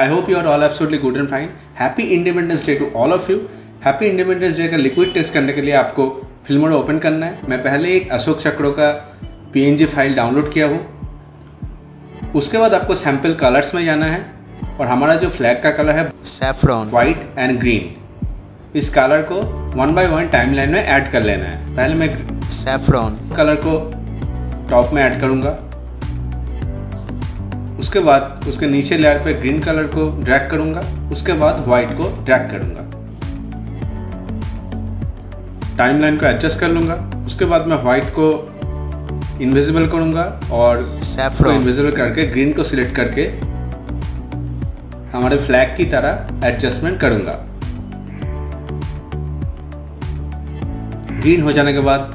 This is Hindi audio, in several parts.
I hope you are all absolutely good and fine. Happy independence day to all of you. Happy independence day का लिक्विड टेस्ट करने के लिए आपको फिल्मोरा ओपन करना है। मैं पहले एक अशोक चक्रों का PNG फाइल डाउनलोड किया हूँ। उसके बाद आपको सैम्पल कलर्स में जाना है और हमारा जो फ्लैग का कलर है सैफ्रॉन, वाइट एंड ग्रीन, इस कलर को 1 by 1 टाइमलाइन में ऐड कर लेना है। पहले मैं सैफ्रॉन कलर को टॉप में ऐड करूँगा, उसके बाद उसके नीचे लेयर पे ग्रीन कलर को ड्रैग करूँगा, उसके बाद वाइट को ड्रैग करूँगा, टाइमलाइन को एडजस्ट कर लूँगा। उसके बाद मैं वाइट को इनविजिबल करूँगा और सैफ्रॉन इनविजिबल करके ग्रीन को सिलेक्ट करके हमारे फ्लैग की तरह एडजस्टमेंट करूँगा। ग्रीन हो जाने के बाद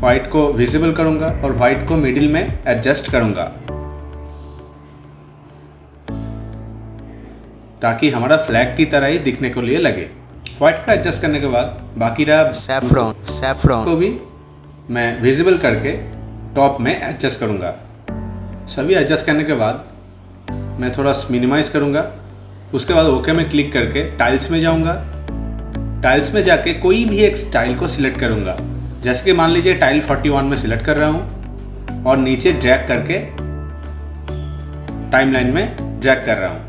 वाइट को विजिबल करूँगा और वाइट को मिडिल में एडजस्ट करूँगा ताकि हमारा फ्लैग की तरह ही दिखने को लिए लगे। वाइट का एडजस्ट करने के बाद बाकी रहा सैफ्रॉन को भी मैं विजिबल करके टॉप में एडजस्ट करूँगा। सभी एडजस्ट करने के बाद मैं थोड़ा मिनिमाइज करूँगा। उसके बाद ओके में क्लिक करके टाइल्स में जाऊँगा। टाइल्स में जाके कोई भी एक टाइल को सिलेक्ट करूँगा। जैसे कि मान लीजिए टाइल 41 में सिलेक्ट कर रहा हूँ और नीचे ड्रैग करके टाइमलाइन में ड्रैग कर रहा हूँ।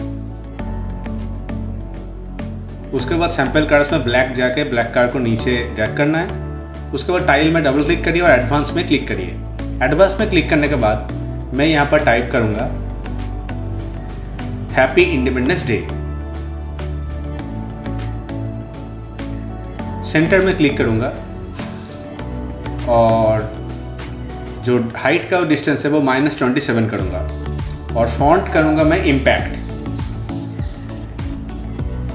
उसके बाद सैम्पल कलर्स में ब्लैक जाके ब्लैक कलर को नीचे ड्रैग करना है। उसके बाद टाइल में डबल क्लिक करिए और एडवांस में क्लिक करिए। एडवांस में क्लिक करने के बाद मैं यहाँ पर टाइप करूँगा हैप्पी इंडिपेंडेंस डे। सेंटर में क्लिक करूँगा और जो हाइट का डिस्टेंस है वो -27 करूँगा और फॉन्ट करूँगा मैं इम्पैक्ट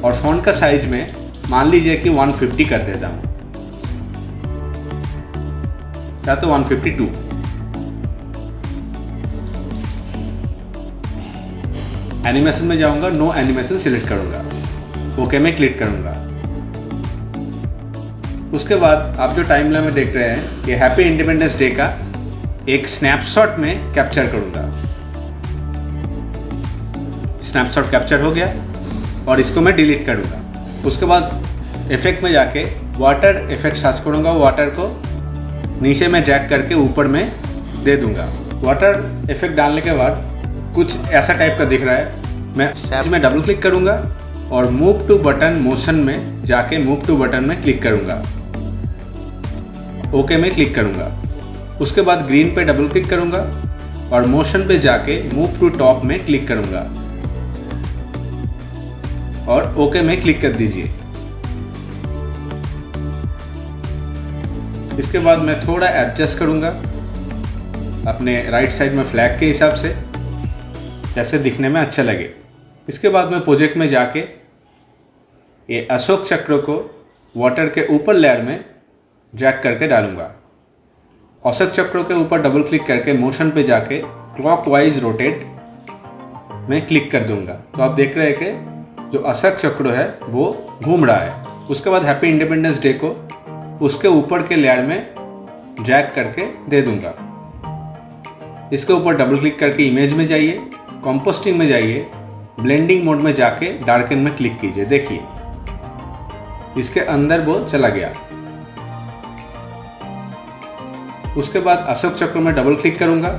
और फॉन्ट का साइज में मान लीजिए कि 150 कर देता हूँ या तो 152। एनिमेशन में जाऊँगा, नो एनिमेशन सिलेक्ट करूँगा, ओके में क्लिक करूँगा। उसके बाद आप जो टाइमलाइन में देख रहे हैं ये हैप्पी इंडिपेंडेंस डे का एक स्नैपशॉट में कैप्चर करूँगा। स्नैपशॉट कैप्चर हो गया और इसको मैं डिलीट करूँगा। उसके बाद इफेक्ट में जाके वाटर इफेक्ट सर्च करूँगा। वाटर को नीचे में ड्रैग करके ऊपर में दे दूँगा। वाटर इफेक्ट डालने के बाद कुछ ऐसा टाइप का दिख रहा है। मैं इसमें डबल क्लिक करूँगा और मूव टू बटन मोशन में जाके मूव टू बटन में क्लिक करूँगा, ओके में क्लिक करूँगा। उसके बाद ग्रीन पे डबल क्लिक करूँगा और मोशन पे जाके मूव टू टॉप में क्लिक करूँगा और ओके में क्लिक कर दीजिए। इसके बाद मैं थोड़ा एडजस्ट करूँगा अपने राइट साइड में फ्लैग के हिसाब से जैसे दिखने में अच्छा लगे। इसके बाद मैं प्रोजेक्ट में जाके ये अशोक चक्र को वाटर के ऊपर लेयर में ड्रैग करके डालूँगा। अशोक चक्र के ऊपर डबल क्लिक करके मोशन पे जाके क्लॉकवाइज रोटेट में क्लिक कर दूँगा। तो आप देख रहे हैं कि जो अशोक चक्र है वो घूम रहा है। उसके बाद हैप्पी इंडिपेंडेंस डे को उसके ऊपर के लेयर में ड्रैग करके दे दूँगा। इसके ऊपर डबल क्लिक करके इमेज में जाइए, कंपोस्टिंग में जाइए, ब्लेंडिंग मोड में जाके डार्कन में क्लिक कीजिए। देखिए इसके अंदर वो चला गया। उसके बाद अशोक चक्र में डबल क्लिक करूँगा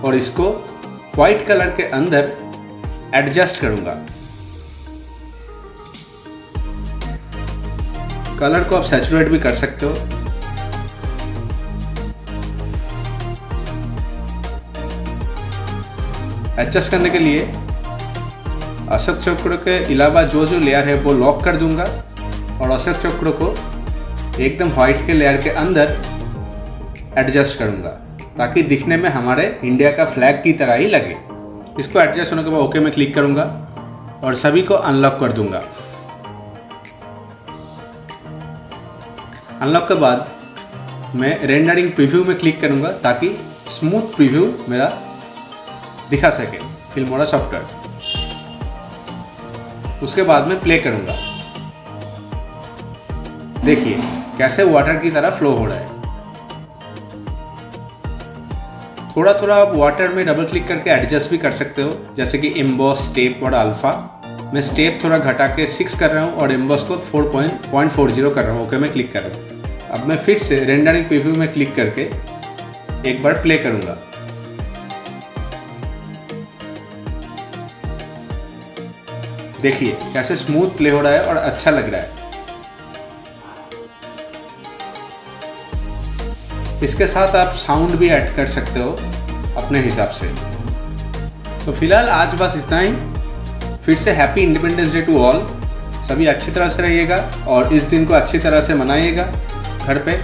और इसको वाइट कलर के अंदर एडजस्ट करूँगा। कलर को आप सैचुरेट भी कर सकते हो। एडजस्ट करने के लिए अशोक चक्र के अलावा जो जो लेयर है वो लॉक कर दूंगा और अशोक चक्र को एकदम व्हाइट के लेयर के अंदर एडजस्ट करूंगा ताकि दिखने में हमारे इंडिया का फ्लैग की तरह ही लगे। इसको एडजस्ट होने के बाद ओके में क्लिक करूंगा और सभी को अनलॉक कर दूंगा। अनलॉक के बाद मैं रेंडरिंग प्रीव्यू में क्लिक करूंगा ताकि स्मूथ प्रीव्यू मेरा दिखा सके फिल्मोरा सॉफ्टवेयर। उसके बाद में प्ले करूंगा। देखिए कैसे वाटर की तरह फ्लो हो रहा है। थोड़ा थोड़ा आप वाटर में डबल क्लिक करके एडजस्ट भी कर सकते हो, जैसे कि एम्बॉस, स्टेप और अल्फ़ा। मैं स्टेप थोड़ा घटा के 6 कर रहा हूँ और एम्बॉस को 4.40 कर रहा हूँ। ओके में क्लिक कर रहा हूँ। अब मैं फिर से रेंडरिंग प्रीव्यू में क्लिक करके एक बार प्ले करूँगा। देखिए कैसे स्मूथ प्ले हो रहा है और अच्छा लग रहा है। इसके साथ आप साउंड भी ऐड कर सकते हो अपने हिसाब से। तो फिलहाल आज बस इतना ही। फिर से happy independence day to all. सभी अच्छी तरह से रहिएगा और इस दिन को अच्छी तरह से मनाइएगा घर पे।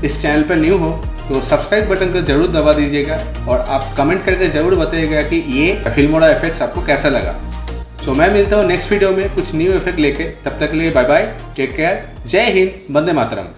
इस चैनल पर न्यू हो तो सब्सक्राइब बटन को जरूर दबा दीजिएगा और आप कमेंट करके ज़रूर बताइएगा कि ये फिल्मोरा इफेक्ट्स आपको कैसा लगा। तो मैं मिलता हूँ नेक्स्ट वीडियो में कुछ न्यू इफेक्ट लेके। तब तक के लिए बाय बाय, टेक केयर, जय हिंद, वंदे मातरम।